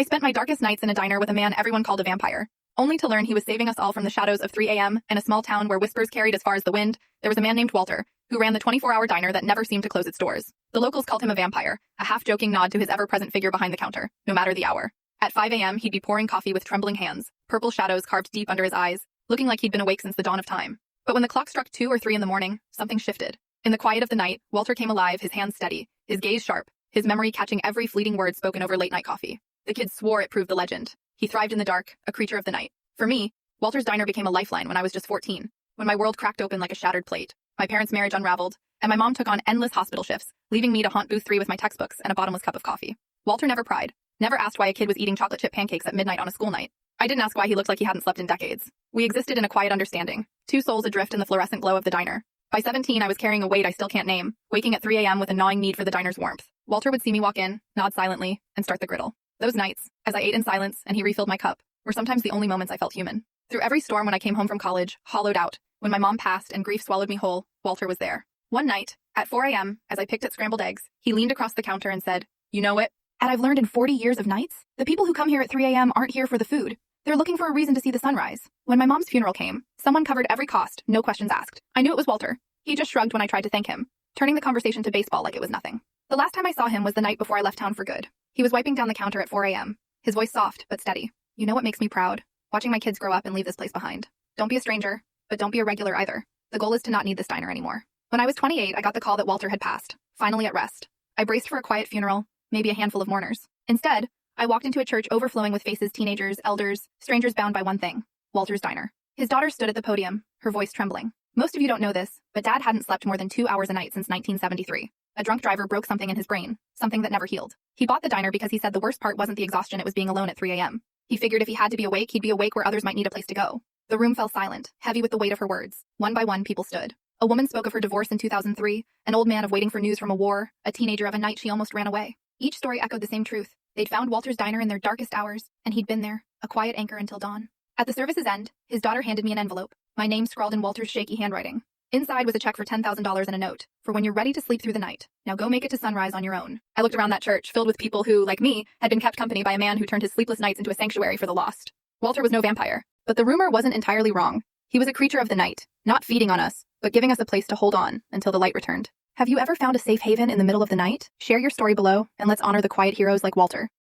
I spent my darkest nights in a diner with a man everyone called a vampire, only to learn he was saving us all from the shadows of 3 a.m. in a small town where whispers carried as far as the wind. There was a man named Walter, who ran the 24-hour diner that never seemed to close its doors. The locals called him a vampire, a half-joking nod to his ever-present figure behind the counter, no matter the hour. At 5 a.m., he'd be pouring coffee with trembling hands, purple shadows carved deep under his eyes, looking like he'd been awake since the dawn of time. But when the clock struck 2 or 3 in the morning, something shifted. In the quiet of the night, Walter came alive, his hands steady, his gaze sharp, his memory catching every fleeting word spoken over late-night coffee. The kids swore it proved the legend. He thrived in the dark, a creature of the night. For me, Walter's diner became a lifeline when I was just 14, when my world cracked open like a shattered plate. My parents' marriage unraveled, and my mom took on endless hospital shifts, leaving me to haunt booth 3 with my textbooks and a bottomless cup of coffee. Walter never pried, never asked why a kid was eating chocolate chip pancakes at midnight on a school night. I didn't ask why he looked like he hadn't slept in decades. We existed in a quiet understanding, 2 souls adrift in the fluorescent glow of the diner. By 17, I was carrying a weight I still can't name, waking at 3 a.m. with a gnawing need for the diner's warmth. Walter would see me walk in, nod silently, and start the griddle. Those nights, as I ate in silence and he refilled my cup, were sometimes the only moments I felt human. Through every storm when I came home from college, hollowed out, when my mom passed and grief swallowed me whole, Walter was there. One night, at 4 a.m., as I picked at scrambled eggs, he leaned across the counter and said, "You know it? And I've learned in 40 years of nights, the people who come here at 3 a.m. aren't here for the food. They're looking for a reason to see the sunrise." When my mom's funeral came, someone covered every cost, no questions asked. I knew it was Walter. He just shrugged when I tried to thank him, turning the conversation to baseball like it was nothing. The last time I saw him was the night before I left town for good. He was wiping down the counter at 4 a.m., his voice soft but steady. "You know what makes me proud? Watching my kids grow up and leave this place behind. Don't be a stranger, but don't be a regular either. The goal is to not need this diner anymore." When I was 28, I got the call that Walter had passed, finally at rest. I braced for a quiet funeral, maybe a handful of mourners. Instead, I walked into a church overflowing with faces, teenagers, elders, strangers bound by one thing: Walter's diner. His daughter stood at the podium, her voice trembling. Most of you don't know this, but Dad hadn't slept more than 2 hours a night since 1973. A drunk driver broke something in his brain, something that never healed. He bought the diner because he said the worst part wasn't the exhaustion, it was being alone at 3 a.m. He figured if he had to be awake, he'd be awake where others might need a place to go. The room fell silent, heavy with the weight of her words. One by one, people stood. A woman spoke of her divorce in 2003, an old man of waiting for news from a war, a teenager of a night she almost ran away. Each story echoed the same truth. They'd found Walter's diner in their darkest hours, and he'd been there, a quiet anchor until dawn. At the service's end, his daughter handed me an envelope, my name scrawled in Walter's shaky handwriting. Inside was a check for $10,000 and a note, for when you're ready to sleep through the night. Now go make it to sunrise on your own. I looked around that church, filled with people who, like me, had been kept company by a man who turned his sleepless nights into a sanctuary for the lost. Walter was no vampire, but the rumor wasn't entirely wrong. He was a creature of the night, not feeding on us, but giving us a place to hold on until the light returned. Have you ever found a safe haven in the middle of the night? Share your story below, and let's honor the quiet heroes like Walter.